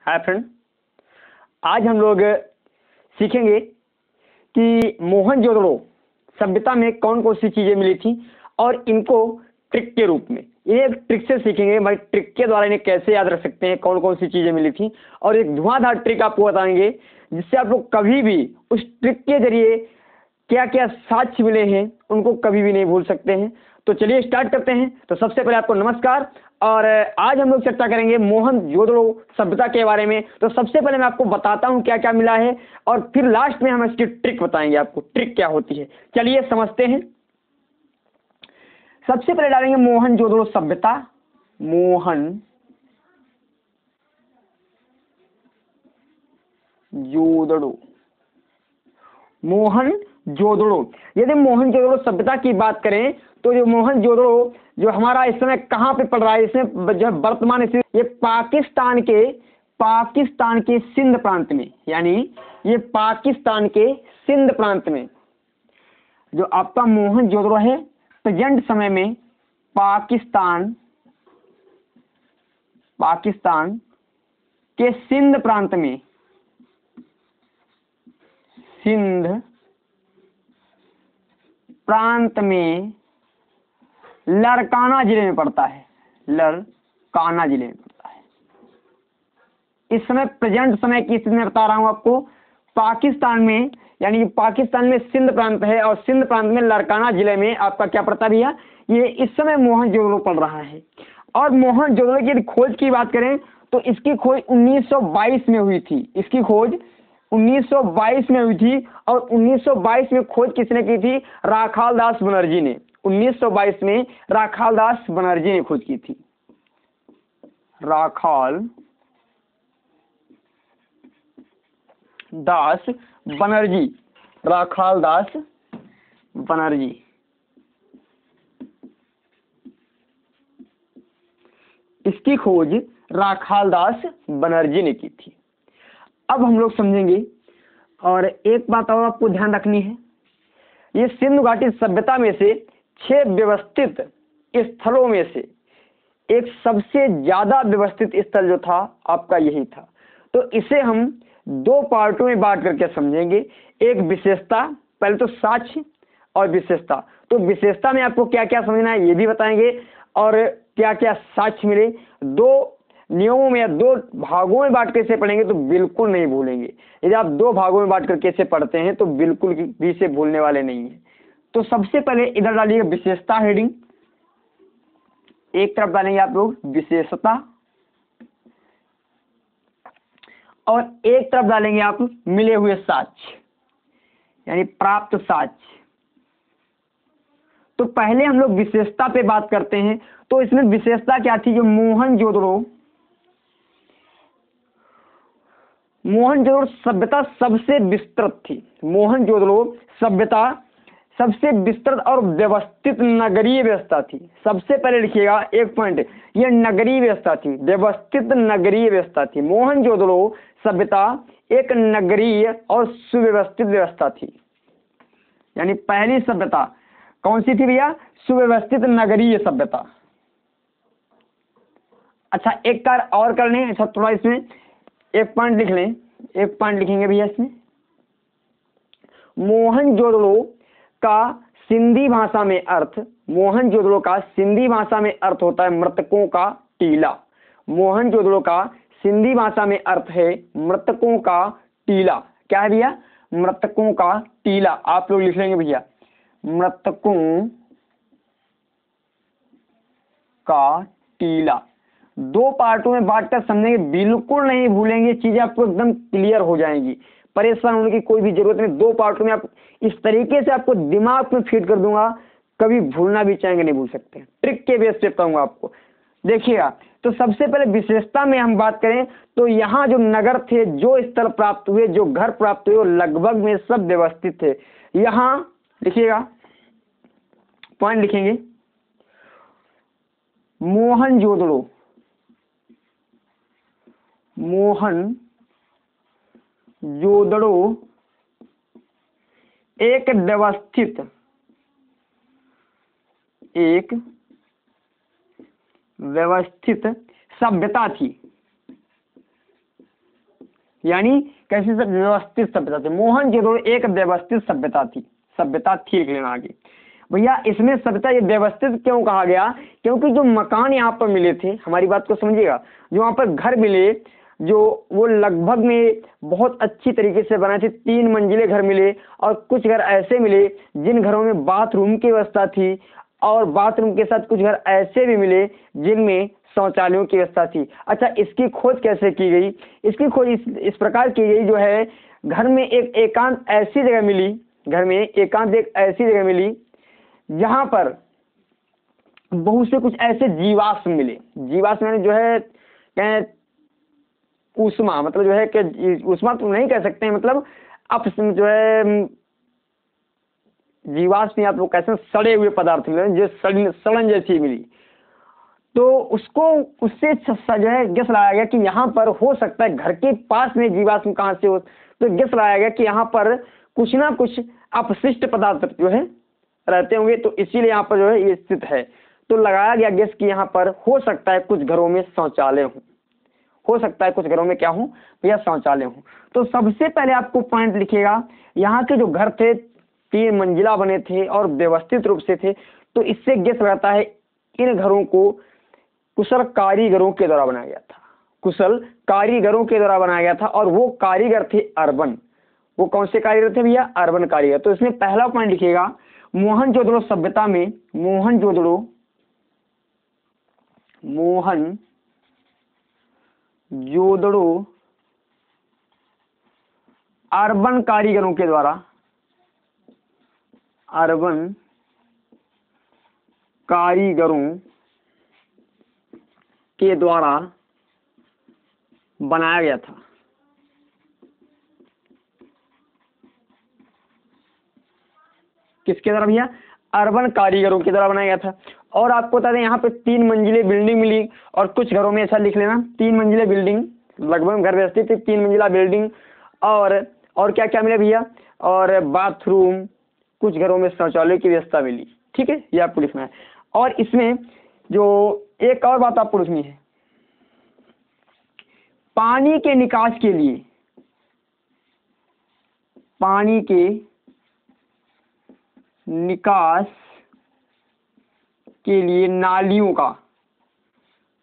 Hi friend, आज हम लोग सीखेंगे कि मोहनजोदड़ो सभ्यता में कौन कौन सी चीजें मिली थी और इनको ट्रिक के रूप में ये एक ट्रिक से सीखेंगे। भाई ट्रिक के द्वारा इन्हें कैसे याद रख सकते हैं, कौन कौन सी चीजें मिली थी, और एक धुआंधार ट्रिक आपको बताएंगे जिससे आप लोग कभी भी उस ट्रिक के जरिए क्या क्या साक्ष्य मिले हैं उनको कभी भी नहीं भूल सकते हैं। तो चलिए स्टार्ट करते हैं। तो सबसे पहले आपको नमस्कार, और आज हम लोग चर्चा करेंगे मोहनजोदड़ो सभ्यता के बारे में। तो सबसे पहले मैं आपको बताता हूं क्या क्या मिला है और फिर लास्ट में हम इसकी ट्रिक बताएंगे आपको, ट्रिक क्या होती है। चलिए समझते हैं। सबसे पहले डालेंगे मोहनजोदड़ो सभ्यता। मोहनजोदड़ो यदि मोहनजोदड़ो सभ्यता की बात करें तो जो मोहनजोदड़ो जो हमारा इस समय कहाँ पे पड़ रहा है, इसमें जो वर्तमान स्थिति ये पाकिस्तान के सिंध प्रांत में, यानी ये पाकिस्तान के सिंध प्रांत में जो आपका मोहनजोदड़ो है प्रेजेंट समय में पाकिस्तान के सिंध प्रांत में लारकाना जिले में पड़ता है। लारकाना जिले में पड़ता है। इस समय प्रेजेंट समय की स्थिति में बता रहा हूं आपको, पाकिस्तान में, यानी पाकिस्तान में सिंध प्रांत है और सिंध प्रांत में लारकाना जिले में आपका क्या पड़ता है भैया, ये इस समय मोहनजोदड़ो पड़ रहा है। और मोहनजोदड़ो की खोज की बात करें तो इसकी खोज 1922 में हुई थी। इसकी खोज 1922 में हुई थी और 1922 में खोज किसने की थी? राखालदास बनर्जी ने। 1922 में राखालदास बनर्जी ने खोज की थी। राखालदास बनर्जी इसकी खोज राखालदास बनर्जी ने की थी। अब हम लोग समझेंगे, और एक बात और आपको ध्यान रखनी है, ये सिंधु घाटी सभ्यता में से 6 व्यवस्थित स्थलों में से एक सबसे ज्यादा व्यवस्थित स्थल जो था आपका यही था। तो इसे हम 2 पार्टों में बांट करके समझेंगे। एक विशेषता, पहले तो साक्ष्य और विशेषता। तो विशेषता में आपको क्या क्या समझना है ये भी बताएंगे, और क्या क्या साक्ष्य मिले। 2 नियमों में या 2 भागों में बांट के इसे पढ़ेंगे तो बिल्कुल नहीं भूलेंगे। यदि आप 2 भागों में बांट करके इसे पढ़ते हैं तो बिल्कुल भी इसे भूलने वाले नहीं है। तो सबसे पहले इधर डालिएगा विशेषता हेडिंग, एक तरफ डालेंगे आप लोग विशेषता, और एक तरफ डालेंगे आप मिले हुए साक्ष्य, यानी प्राप्त साक्ष्य। तो पहले हम लोग विशेषता पे बात करते हैं। तो इसमें विशेषता क्या थी? जो मोहनजोदड़ो सभ्यता सबसे विस्तृत थी। मोहनजोदड़ो सभ्यता सबसे विस्तृत और व्यवस्थित नगरीय व्यवस्था थी। सबसे पहले लिखिएगा एक पॉइंट, यह नगरीय व्यवस्था थी, व्यवस्थित नगरीय व्यवस्था थी। मोहनजोदड़ो सभ्यता एक नगरीय और सुव्यवस्थित व्यवस्था थी। यानी पहली सभ्यता कौन सी थी भैया? सुव्यवस्थित नगरीय सभ्यता। अच्छा, एक कार्य और कर लें। अच्छा, थोड़ा इसमें एक पॉइंट लिख लें, एक पॉइंट लिखेंगे भैया इसमें। मोहनजोदड़ो का सिंधी भाषा में अर्थ, मोहनजोदड़ो का सिंधी भाषा में अर्थ होता है मृतकों का टीला। मोहनजोदड़ो का सिंधी भाषा में अर्थ है मृतकों का टीला। क्या है भैया? मृतकों का टीला। आप लोग लिख लेंगे भैया, मृतकों का टीला। 2 पार्टों में बांटकर समझेंगे, बिल्कुल नहीं भूलेंगे, चीजें आपको एकदम क्लियर हो जाएंगी। परेशान होने की कोई भी जरूरत नहीं। 2 पार्टों में आप इस तरीके से आपको दिमाग में फीड कर दूंगा, कभी भूलना भी चाहेंगे नहीं भूल सकते। ट्रिक के बेस पे बताऊंगा आपको। देखिएगा, तो सबसे पहले विशेषता में हम बात करें तो यहाँ जो नगर थे, जो स्थल प्राप्त हुए, जो घर प्राप्त हुए, वो लगभग में सब व्यवस्थित थे। यहाँ लिखिएगा, पॉइंट लिखेंगे, मोहनजोदड़ो एक व्यवस्थित सभ्यता थी। यानी कैसी सब व्यवस्थित सभ्यता थी। मोहनजोदड़ो एक व्यवस्थित सभ्यता थी, सभ्यता थी लिख लेना आगे भैया। इसमें सभ्यता ये व्यवस्थित क्यों कहा गया, क्योंकि जो मकान यहाँ पर मिले थे, हमारी बात को समझिएगा, जो वहाँ पर घर मिले जो वो लगभग में बहुत अच्छी तरीके से बनाए थे। 3 मंजिले घर मिले और कुछ घर ऐसे मिले जिन घरों में बाथरूम की व्यवस्था थी, और बाथरूम के साथ कुछ घर ऐसे भी मिले जिनमें शौचालयों की व्यवस्था थी। अच्छा, इसकी खोज कैसे की गई? इसकी खोज इस प्रकार की गई, जो है घर में एक एकांत ऐसी जगह मिली, घर में एकांत एक ऐसी जगह मिली जहां पर बहुत से कुछ ऐसे जीवाश्म मिले। जीवाश्म यानी जो है कहें ऊष्मा, मतलब जो है कि ऊष्मा तो नहीं कह सकते हैं, मतलब अब जो है जीवाश्म आप लोग कैसे सड़े हुए पदार्थ मिले जो सड़न जैसी मिली। तो उसको उससे जो है गेस लगाया गया कि यहाँ पर हो सकता है घर के पास में जीवाश्म कहाँ से हो, तो गेस लगाया गया कि यहाँ पर कुछ ना कुछ अपशिष्ट पदार्थ जो है रहते होंगे, तो इसीलिए यहाँ पर जो है ये स्थित है। तो लगाया गया गेस कि यहाँ पर हो सकता है कुछ घरों में शौचालय हो सकता है कुछ घरों में क्या हो भैया, शौचालय हो। तो सबसे पहले आपको पॉइंट लिखिएगा, यहाँ के जो घर थे 3 मंजिला बने थे और व्यवस्थित रूप से थे। तो इससे गेस लगाता है इन घरों को कुशल कारीगरों के द्वारा बनाया गया था, कुशल कारीगरों के द्वारा बनाया गया था, और वो कारीगर थे अर्बन। वो कौन से कारीगर थे भैया? अर्बन कारीगर। तो इसमें पहला पॉइंट लिखिएगा, मोहनजोदड़ो सभ्यता में मोहनजोदड़ो अर्बन कारीगरों के द्वारा, अर्बन कारीगरों के द्वारा बनाया गया था। किसके द्वारा भैया? अर्बन कारीगरों के द्वारा बनाया गया था। और आपको बता दें यहाँ पे 3 मंजिले बिल्डिंग मिली, और कुछ घरों में ऐसा लिख लेना 3 मंजिले बिल्डिंग, लगभग घर व्यवस्थित थी, 3 मंजिला बिल्डिंग, और क्या क्या मिला भैया? और बाथरूम, कुछ घरों में शौचालय की व्यवस्था मिली। ठीक है, ये आपको लिखना है। और इसमें जो एक और बात आपको लिखनी है, पानी के निकास के लिए, पानी के निकास के लिए नालियों का,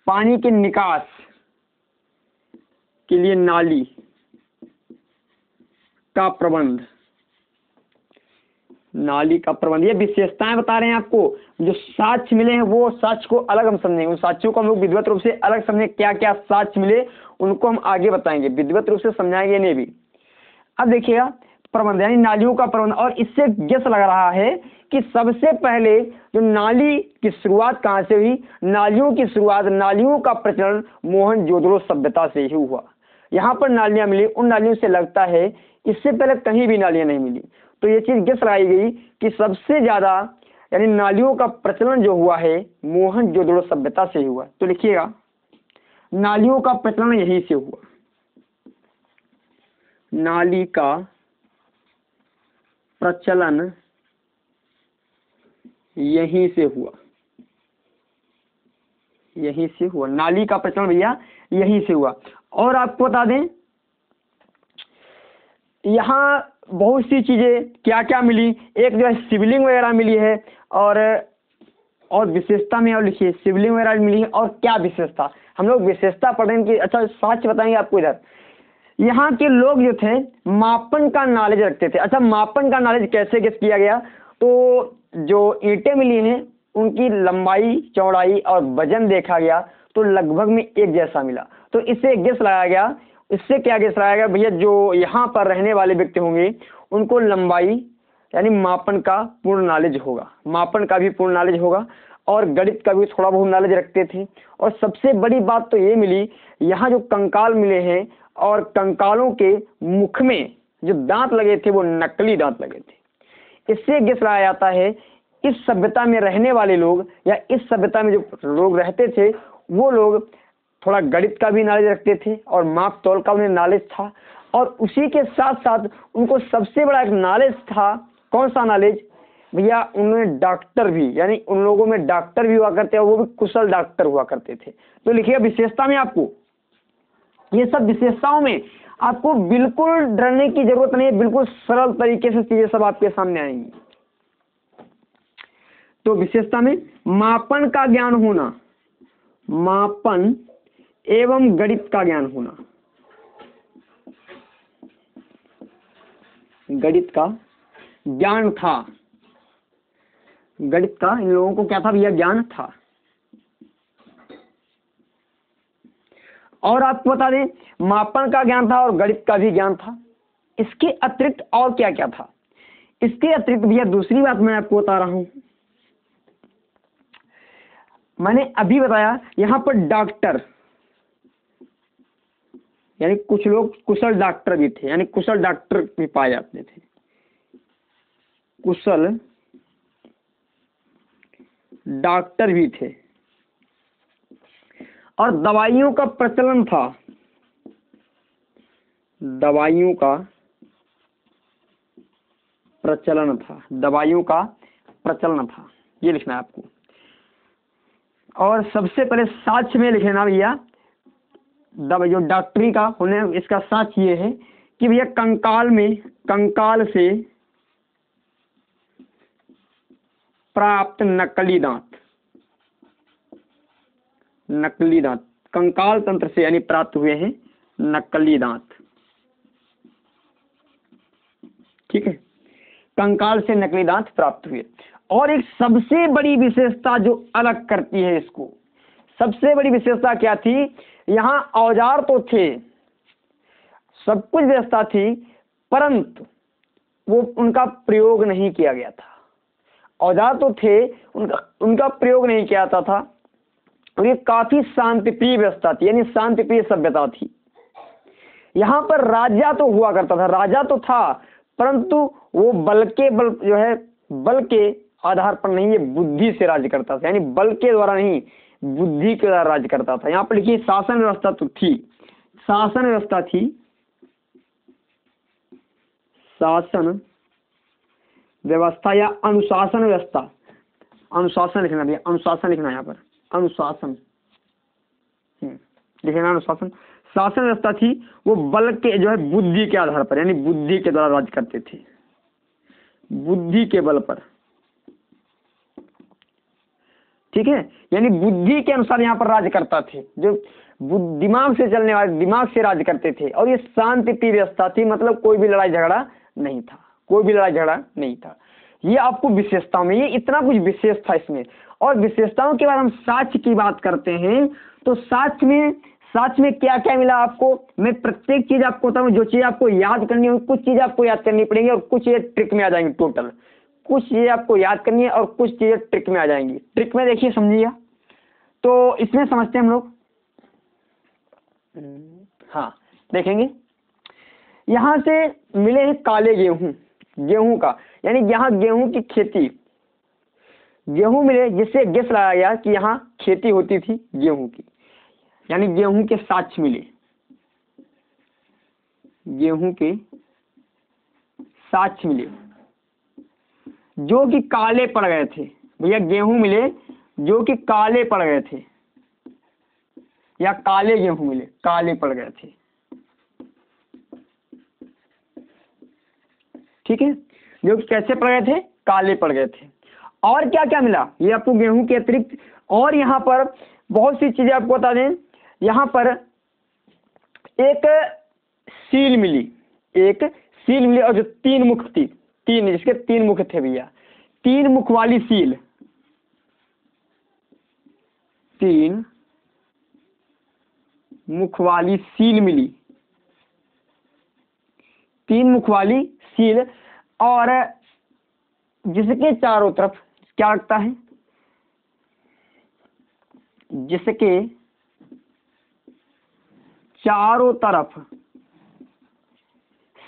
पानी के निकास के लिए नाली का प्रबंध, नाली का प्रबंध, ये विशेषताएं बता रहे हैं आपको। जो साक्ष्य मिले हैं वो साक्ष्य को अलग हम समझेंगे, उन साक्ष्यों को हम लोग विधिवत रूप से अलग समझेंगे, क्या क्या साक्ष्य मिले उनको हम आगे बताएंगे, विधिवत रूप से समझाएंगे नहीं भी। अब देखिएगा प्रबंध यानी नालियों का प्रबंध, और इससे गेस लग रहा है कि सबसे पहले जो नाली की शुरुआत कहाँ से हुई? नालियों की शुरुआत, नालियों का प्रचलन मोहनजोदड़ो सभ्यता से ही हुआ। यहाँ पर नालियां मिली, उन नालियों से लगता है इससे पहले कहीं भी नालियां नहीं मिली। तो ये चीज गेस लगाई गई कि सबसे ज्यादा यानी नालियों का प्रचलन जो हुआ है मोहनजोदड़ो सभ्यता से ही हुआ। तो लिखिएगा नालियों का प्रचलन यहीं से हुआ, नाली का प्रचलन यहीं से हुआ, यहीं से हुआ, नाली का प्रचलन भैया यहीं से हुआ। और आपको बता दें यहाँ बहुत सी चीजें क्या क्या मिली, एक जो है शिवलिंग वगैरह मिली है, और विशेषता में और लिखिए शिवलिंग वगैरह मिली है, और क्या विशेषता, हम लोग विशेषता पढ़ेंगे। अच्छा साक्ष्य बताएंगे आपको। इधर यहाँ के लोग जो थे मापन का नॉलेज रखते थे। अच्छा मापन का नॉलेज कैसे गेस किया गया? तो जो ईंटें मिली हैं उनकी लंबाई, चौड़ाई और वजन देखा गया तो लगभग में एक जैसा मिला। तो इससे गेस लगाया गया, इससे क्या गेस लगाया गया भैया? जो यहाँ पर रहने वाले व्यक्ति होंगे उनको लंबाई यानी मापन का पूर्ण नॉलेज होगा, मापन का भी पूर्ण नॉलेज होगा, और गणित का भी थोड़ा बहुत नॉलेज रखते थे। और सबसे बड़ी बात तो ये मिली, यहाँ जो कंकाल मिले हैं और कंकालों के मुख में जो दांत लगे थे वो नकली दांत लगे थे। इससे गेस लगाया जाता है इस सभ्यता में रहने वाले लोग या इस सभ्यता में जो लोग रहते थे वो लोग थोड़ा गणित का भी नॉलेज रखते थे और माप तौल का उन्हें नॉलेज था। और उसी के साथ साथ उनको सबसे बड़ा एक नॉलेज था, कौन सा नॉलेज भैया? उन्होंने डॉक्टर भी, यानी उन लोगों में डॉक्टर भी हुआ करते हैं, वो भी कुशल डॉक्टर हुआ करते थे। तो लिखिए विशेषता में आपको ये सब विशेषताओं में आपको बिल्कुल डरने की जरूरत नहीं है, बिल्कुल सरल तरीके से चीजें सब आपके सामने आएंगी। तो विशेषता में मापन का ज्ञान होना, मापन एवं गणित का ज्ञान होना, गणित का ज्ञान था, गणित का इन लोगों को क्या था भैया, ज्ञान था। और आपको बता दें मापन का ज्ञान था और गणित का भी ज्ञान था। इसके अतिरिक्त और क्या क्या था, इसके अतिरिक्त भैया दूसरी बात मैं आपको बता रहा हूं, मैंने अभी बताया यहां पर डॉक्टर, यानी कुछ लोग कुशल डॉक्टर भी थे, यानी कुशल डॉक्टर भी पाए जाते थे, कुशल डॉक्टर भी थे। और दवाइयों का प्रचलन था, दवाइयों का प्रचलन था, दवाइयों का प्रचलन था, ये लिखना है आपको। और सबसे पहले साक्ष्य में लिख लेना भैया, जो डॉक्टरी का होने इसका साक्ष्य ये है कि भैया कंकाल में, कंकाल से प्राप्त नकली दांत, नकली दांत कंकाल तंत्र से यानी प्राप्त हुए हैं नकली दांत, ठीक है, कंकाल से नकली दांत प्राप्त हुए। और एक सबसे बड़ी विशेषता जो अलग करती है इसको, सबसे बड़ी विशेषता क्या थी, यहाँ औजार तो थे, सब कुछ व्यवस्था थी, परंतु वो उनका प्रयोग नहीं किया गया था। औजार तो थे, उनका प्रयोग नहीं किया जाता था। और ये काफी शांतिप्रिय व्यवस्था थी, यानी शांतिप्रिय सभ्यता थी। यहाँ पर राजा तो हुआ करता था, राजा तो था, परंतु वो बल जो है बल के आधार पर नहीं, ये बुद्धि से राज्य करता था, यानी बल के द्वारा नहीं, बुद्धि के द्वारा राज्य करता था। यहाँ पर देखिए शासन व्यवस्था तो थी, शासन व्यवस्था थी, शासन व्यवस्था या अनुशासन व्यवस्था, अनुशासन लिखना भैया, अनुशासन लिखना यहाँ पर, अनुशासन लिखना, अनुशासन, शासन व्यवस्था थी, वो बल के जो है बुद्धि के आधार पर, यानी बुद्धि के द्वारा राज्य करते थे, बुद्धि के बल पर, ठीक है, यानी बुद्धि के अनुसार यहाँ पर राज्य करता थे, जो दिमाग से चलने वाले, दिमाग से राज्य करते थे। और ये शांतिप्रिय व्यवस्था थी, मतलब कोई भी लड़ाई झगड़ा नहीं था, कोई भी लड़ाई झगड़ा नहीं था। ये आपको विशेषताओं में, ये इतना कुछ विशेष था इसमें। और विशेषताओं के बाद हम साक्ष्य की बात करते हैं, तो साक्ष्य में क्या क्या मिला आपको, मैं प्रत्येक चीज आपको बताऊं, जो चीज आपको याद करनी होगी, कुछ चीज आपको याद करनी पड़ेगी और कुछ चीजें ट्रिक में आ जाएंगी। टोटल कुछ चीजें आपको याद करनी है और कुछ चीजें ट्रिक में आ जाएंगी। ट्रिक में देखिए, समझिएगा, तो इसमें समझते हैं हम लोग। हाँ देखेंगे, यहां से मिले हैं काले गेहूं, गेहूं का, यानी यहाँ गेहूं की खेती, गेहूं मिले, जिससे गेस लगाया गया कि यहाँ खेती होती थी गेहूं की, यानी गेहूं के साक्ष्य मिले, गेहूं के साक्ष्य मिले जो कि काले पड़ गए थे। भैया गेहूं मिले जो कि काले पड़ गए थे, या काले गेहूं मिले, काले पड़ गए थे, ठीक है, जो कैसे पड़ गए थे, काले पड़ गए थे। और क्या क्या मिला, ये आपको गेहूं के अतिरिक्त और यहाँ पर बहुत सी चीजें आपको बता दें। यहाँ पर एक सील मिली, एक सील मिली, और जो 3 मुख थी, 3, जिसके 3 मुख थे भैया, 3 मुख वाली सील, 3 मुख वाली सील मिली, 3 मुख वाली सील, और जिसके चारों तरफ क्या लगता है, जिसके चारों तरफ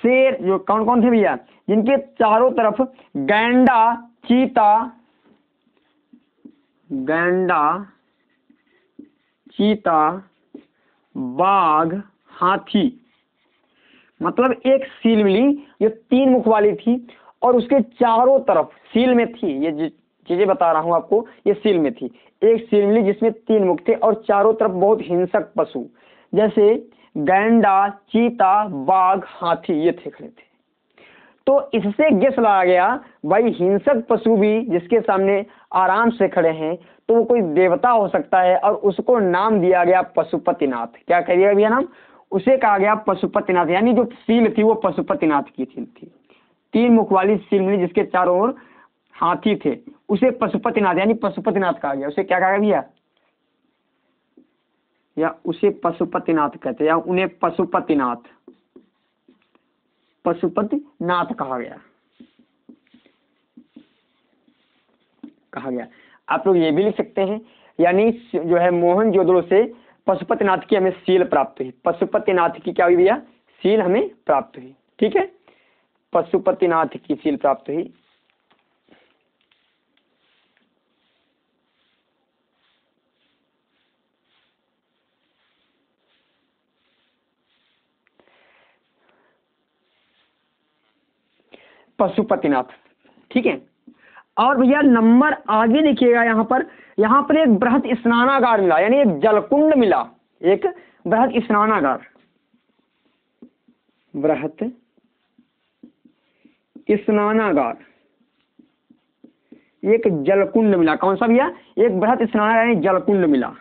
शेर, जो कौन कौन थे भैया, जिनके चारों तरफ गैंडा, चीता, गैंडा, चीता, बाघ, हाथी, मतलब एक सील मिली जो 3 मुख वाली थी, और उसके चारों तरफ सील में थी, ये चीजें बता रहा हूं आपको, ये सील में थी, एक सील मिली जिसमें 3 मुख थे और चारों तरफ बहुत हिंसक पशु, जैसे गैंडा, चीता, बाघ, हाथी ये थे खड़े थे। तो इससे गेस लगाया गया भाई हिंसक पशु भी जिसके सामने आराम से खड़े हैं तो वो कोई देवता हो सकता है, और उसको नाम दिया गया पशुपतिनाथ। क्या कह दिया भैया नाम? उसे कहा गया पशुपतिनाथ, यानी जो सील थी वो पशुपतिनाथ की सील थी। 3 मुख वाली सील मिली जिसके चारों ओर हाथी थे, उसे पशुपतिनाथ यानी पशुपतिनाथ कहा गया। उसे क्या कहा गया भैया? या उसे पशुपतिनाथ कहते हैं, या उन्हें पशुपतिनाथ कहा गया। आप लोग ये भी लिख सकते हैं, यानी जो है मोहनजोदड़ो से पशुपतिनाथ की हमें सील प्राप्त हुई। पशुपतिनाथ की क्या हुई भैया? सील हमें प्राप्त हुई। ठीक है, पशुपतिनाथ की सील प्राप्त हुई। पशुपतिनाथ, ठीक है। और भैया नंबर आगे लिखिएगा, यहाँ पर एक बृहत स्नानागार मिला, यानी एक जलकुंड मिला, एक बृहत स्नानागार, बृहत स्नानागार, एक जलकुंड मिला। कौन सा भैया? एक बृहत स्नानागार यानी जलकुंड मिला,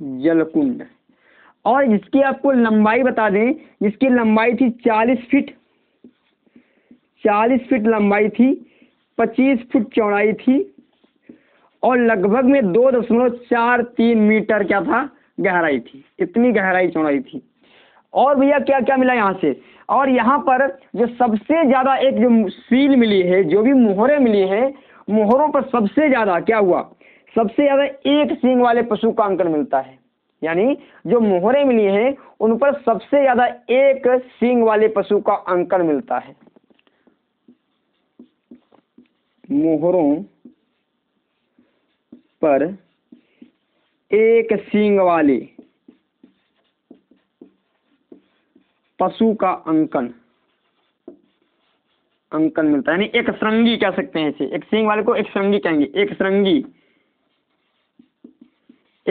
जलकुंड। और इसकी आपको लंबाई बता दें, जिसकी लंबाई थी 40 फीट, 40 फीट लंबाई थी, 25 फुट चौड़ाई थी, और लगभग में 2.43 मीटर क्या था? गहराई थी। इतनी गहराई चौड़ाई थी। और भैया क्या क्या मिला यहाँ से? और यहाँ पर जो सबसे ज्यादा एक जो सील मिली है, जो भी मोहरे मिली है, मोहरों पर सबसे ज्यादा क्या हुआ? सबसे ज्यादा एक सींग वाले पशु का अंकन मिलता है। यानी जो मोहरे मिली है उन पर सबसे ज्यादा एक सींग वाले पशु का अंकन मिलता है। मोहरों पर एक सींग वाले पशु का अंकन मिलता है, यानी एक श्रृंगी कह सकते हैं इसे। एक सींग वाले को एक श्रृंगी कहेंगे, एक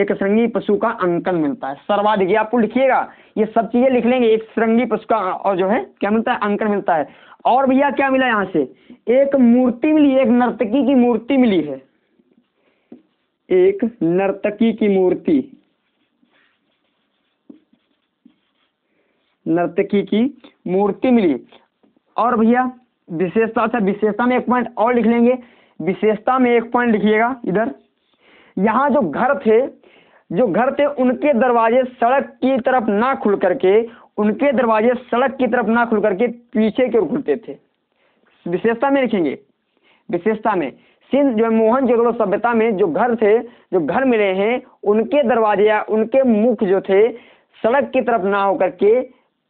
श्रृंगी पशु का अंकन मिलता है। सर्वाधिक आपको लिखिएगा, ये सब चीजें लिख लेंगे। एक श्रृंगी पशु का और जो है क्या मिलता है? अंकन मिलता है। और भैया क्या मिला यहाँ से? एक मूर्ति मिली, एक नर्तकी की मूर्ति मिली है, एक नर्तकी की मूर्ति, नर्तकी की मूर्ति मिली। और भैया विशेषता, अच्छा विशेषता में एक पॉइंट और लिख लेंगे। विशेषता में एक पॉइंट लिखिएगा इधर, यहाँ जो घर थे उनके दरवाजे सड़क की तरफ ना खुल करके, पीछे की ओर खुलते थे। विशेषता में लिखेंगे, विशेषता में सिंध जो मोहनजोदड़ो सभ्यता में जो घर थे, जो घर मिले हैं, उनके दरवाजे या उनके मुख जो थे सड़क की तरफ ना होकर के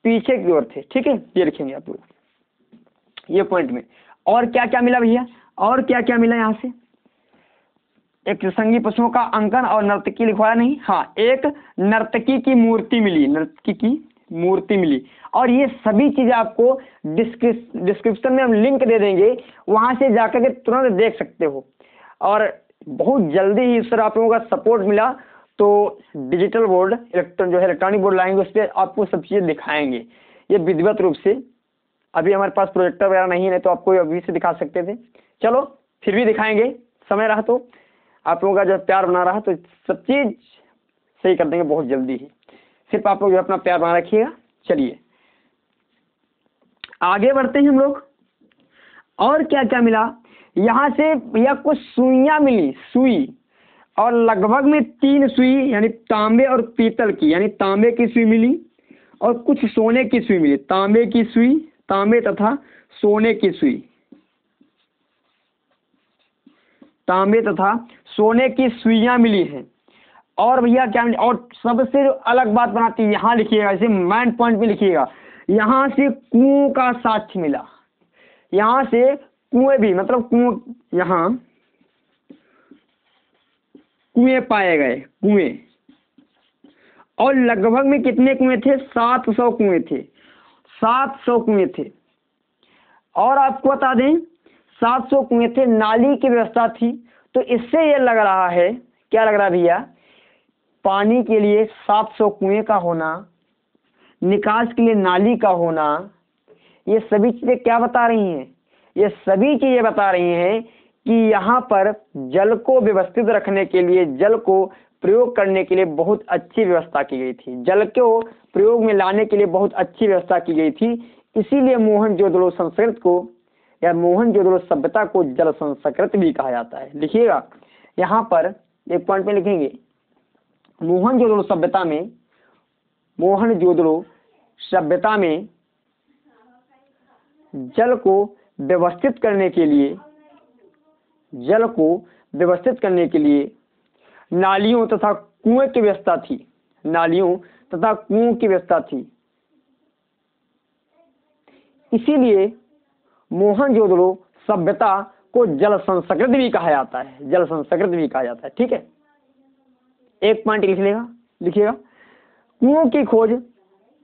पीछे की ओर थे। ठीक है, ये लिखेंगे आप लोग ये पॉइंट में। और क्या क्या मिला भैया? और क्या क्या मिला यहाँ से? एक श्रृंगी पशुओं का अंकन और नर्तकी लिखवाया नहीं, हाँ एक नर्तकी की मूर्ति मिली, और ये सभी चीजें आपको डिस्क्रिप्शन में हम लिंक दे देंगे, वहां से जाकर के तुरंत देख सकते हो। और बहुत जल्दी ही सर आप लोगों का सपोर्ट मिला तो डिजिटल बोर्ड इलेक्ट्रॉनिक बोर्ड लाएंगे, उस पर आपको सब चीजें दिखाएंगे ये विधिवत रूप से। अभी हमारे पास प्रोजेक्टर वगैरह नहीं है तो आपको अभी से दिखा सकते थे, चलो फिर भी दिखाएंगे, समय रहा तो। आप लोगों का जब प्यार बना रहा तो सब चीज सही कर देंगे बहुत जल्दी ही, सिर्फ आप लोग जो अपना प्यार बना रखिएगा। चलिए आगे बढ़ते हैं हम लोग। और क्या क्या मिला यहाँ से भैया? कुछ सुइयां मिली, सुई, और लगभग में 3 सुई यानी तांबे और पीतल की, यानी तांबे की सुई मिली और कुछ सोने की सुई मिली। तांबे तथा सोने की सुई, तांबे तथा सोने की सुइयां मिली हैं। और भैया क्या मिली? और सबसे जो अलग बात बनाती है, यहाँ लिखिएगा, इसे मेन पॉइंट में लिखिएगा, यहाँ से कुओं का साक्ष्य मिला। यहाँ से कुएं भी, मतलब कुएं, यहाँ कुएं पाए गए, कुएं। और लगभग में कितने कुएं थे? 700 कुएं थे, 700 कुएं थे। और आपको बता दें 700 कुएं थे, नाली की व्यवस्था थी। तो इससे ये लग रहा है, क्या लग रहा है भैया? पानी के लिए 700 कुएं का होना, निकास के लिए नाली का होना, ये सभी चीजें क्या बता रही हैं? ये सभी चीजें बता रही हैं कि यहाँ पर जल को व्यवस्थित रखने के लिए, जल को प्रयोग करने के लिए बहुत अच्छी व्यवस्था की गई थी, जल को प्रयोग में लाने के लिए बहुत अच्छी व्यवस्था की गई थी। इसीलिए मोहनजोदड़ो संस्कृत को या मोहनजोदड़ो सभ्यता को जल संस्कृत भी कहा जाता है। लिखिएगा, यहाँ पर एक पॉइंट में लिखेंगे, मोहनजोदड़ो सभ्यता में, मोहनजोदड़ो सभ्यता में जल को व्यवस्थित करने के लिए, जल को व्यवस्थित करने के लिए नालियों तथा कुएं की व्यवस्था थी, नालियों तथा कुओं की व्यवस्था थी। इसीलिए मोहनजोदड़ो सभ्यता को जल संस्कृत भी कहा जाता है, जल संस्कृत भी कहा जाता है। ठीक है, एक पॉइंट लिख लेगा, लिखिएगा, कुओं की खोज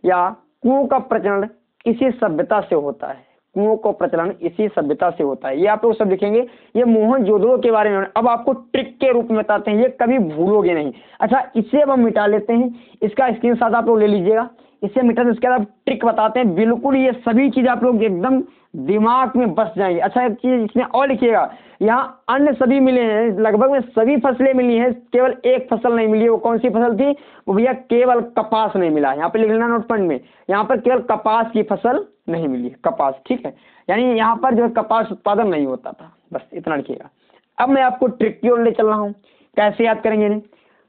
या कुओं का प्रचलन इसी सभ्यता से होता है, कुओं का प्रचलन इसी सभ्यता से होता है। ये आप लोग सब लिखेंगे, ये मोहनजोदड़ो के बारे में। अब आपको ट्रिक के रूप में बताते हैं, ये कभी भूलोगे नहीं। अच्छा, इसे अब हम मिटा लेते हैं, इसका स्क्रीनशॉट आप लोग ले लीजिएगा, इसे मिटा दे, उसके बाद आप ट्रिक बताते हैं। बिल्कुल ये सभी चीज आप लोग एकदम दिमाग में बस जाएंगे। अच्छा, एक चीज इसमें और लिखिएगा, यहाँ अन्य सभी मिले हैं, लगभग में सभी फसलें मिली हैं, केवल एक फसल नहीं मिली। वो कौन सी फसल थी? वो भैया केवल कपास नहीं मिला। यहाँ पे लिख लेना नोट पॉइंट में, यहाँ पर केवल कपास की फसल नहीं मिली, कपास। ठीक है, यानी यहाँ पर जो है कपास उत्पादन नहीं होता था, बस इतना लिखिएगा। अब मैं आपको ट्रिक की ओर ले चल रहा हूँ, कैसे याद करेंगे नहीं,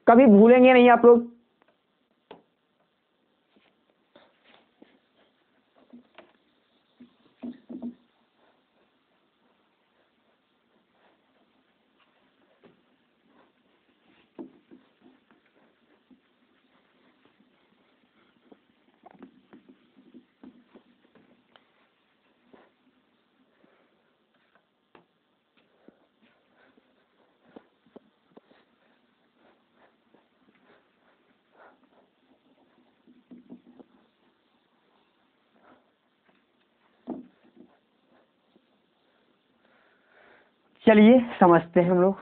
कभी भूलेंगे नहीं आप लोग। चलिए समझते हैं हम लोग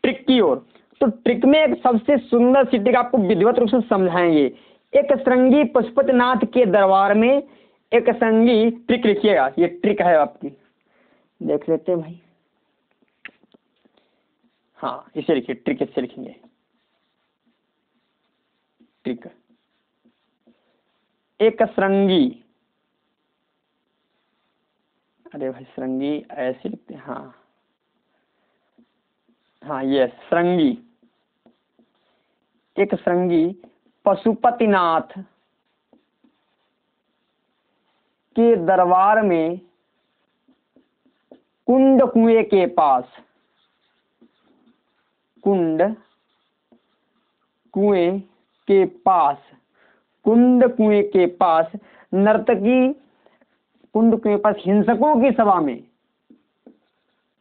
ट्रिक की ओर। तो ट्रिक में एक सबसे सुंदर सी ट्रिक आपको विधिवत रूप से समझाएंगे। एक श्रृंगी पशुपतिनाथ के दरबार में एक श्रृंगी, ट्रिक लिखिएगा, ये ट्रिक है आपकी, देख लेते हैं भाई। हाँ, इसे लिखिए, ट्रिक इससे लिखेंगे, ट्रिक। एक श्रृंगी, अरे भाई श्रृंगी ऐसे लिखते हैं, हाँ हाँ, ये श्रृंगी, एक श्रृंगी पशुपतिनाथ के दरबार में कुंड कुएं के पास, कुंड कुएं के पास, कुंड कुएं के पास नर्तकी, कुंड कुएं के पास हिंसकों की सभा में,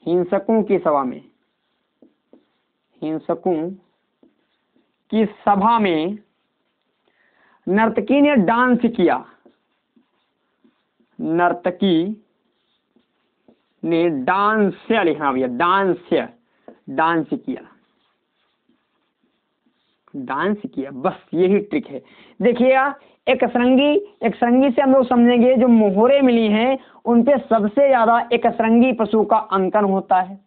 हिंसकों की सभा में, हिंसकों की सभा में नर्तकी ने डांस किया, नर्तकी ने डांस लिखना भैया, डांस, डांस किया, डांस किया, बस यही ट्रिक है। देखिएगा, एक श्रृंगी से हम लोग समझेंगे जो मोहरे मिली हैं उन पे सबसे ज्यादा एक श्रृंगी पशु का अंकन होता है,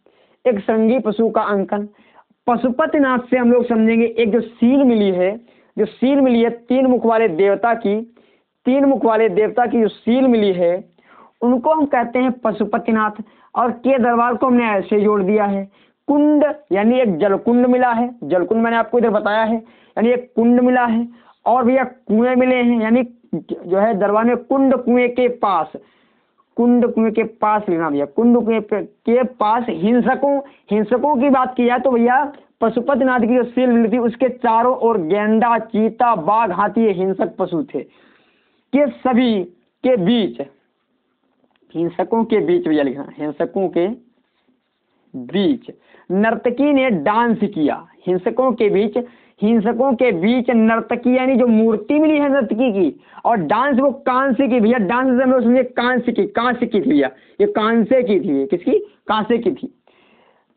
एक श्रृंगी पशु का अंकन। पशुपतिनाथ से हम लोग समझेंगे एक जो सील मिली है, जो सील मिली है तीन मुख वाले देवता की, तीन मुख वाले देवता की जो सील मिली है उनको हम कहते हैं पशुपतिनाथ। और के दरबार को हमने ऐसे जोड़ दिया है, कुंड यानी एक जलकुंड मिला है, जलकुंड मैंने आपको इधर बताया है, यानी एक कुंड मिला है, और भैया कुएं मिले हैं, यानी जो है दरबार में कुंड कुएं के पास, कुंड कुएं के पास लेना भैया, कुंड कुएं के पास हिंसकों, हिंसकों की बात की जाए तो भैया पशुपतिनाथ की जो सील मिली थी उसके चारों ओर गेंडा, चीता, बाघ, हाथी, ये हिंसक पशु थे। के सभी के बीच, हिंसकों के बीच भैया लिखना, हिंसकों के बीच नर्तकी ने डांस किया, हिंसकों के बीच, हिंसकों के बीच नर्तकी यानी जो मूर्ति मिली है नर्तकी की, और डांस वो कांसे की भैया, डांस से हम लोग समझे कांसे की, कांसे की थी भैया, ये कांसे की थी, किसकी? कांसे की थी।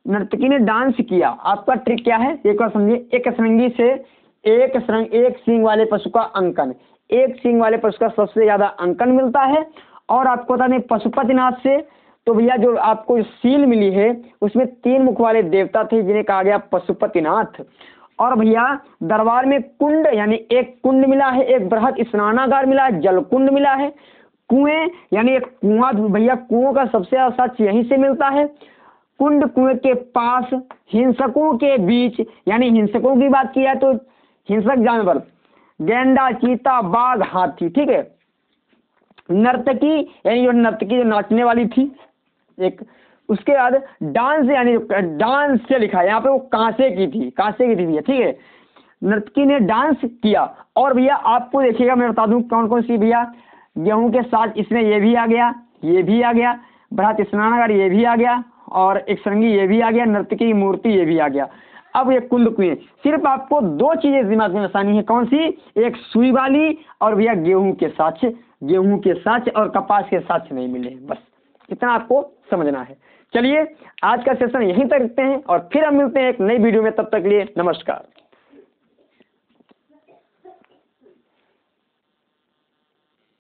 नर्तकी ने डांस किया। आपका ट्रिक क्या है एक बार समझिए, एक श्रृंगी से एक सींग वाले पशु का अंकन, एक सींग वाले पशु का सबसे ज्यादा अंकन मिलता है। और आपको बता दें पशुपतिनाथ से, तो भैया जो आपको सील मिली है उसमें 3 मुख वाले देवता थे जिन्हें कहा गया पशुपतिनाथ। और भैया दरबार में कुंड यानी एक कुंड मिला है, एक बृहद स्नानागार मिला है, जल कुंड मिला है, कुएं यानी एक कुआं, भैया कुओं का सबसे ज्यादा सच यहीं से मिलता है। कुंड कुएं के पास, हिंसकों के बीच, यानी हिंसकों की बात की है तो हिंसक जानवर गैंडा, चीता, बाघ, हाथी, ठीक है। नर्तकी यानी जो नर्तकी जो नाचने वाली थी एक। उसके बाद डांस यानी डांस से लिखा है यहाँ पे, वो कांसे की थी भैया, ठीक है। नर्तकी ने डांस किया। और भैया आपको देखिएगा मैं बता दूं कौन कौन सी, भैया गेहूं के साथ इसमें ये भी आ गया, ये भी आ गया, बृहद स्नानागार ये भी आ गया, और एक संगी ये भी आ गया, नर्तकी की मूर्ति ये भी आ गया। अब ये कुंड कुएं, सिर्फ आपको 2 चीजें दिमाग में बसानी है, कौन सी, एक सुई वाली और भैया गेहूं के साथ और कपास के साथ नहीं मिले, बस इतना आपको समझना है। चलिए आज का सेशन यहीं तक रखते हैं और फिर हम मिलते हैं एक नई वीडियो में, तब तक के लिए नमस्कार।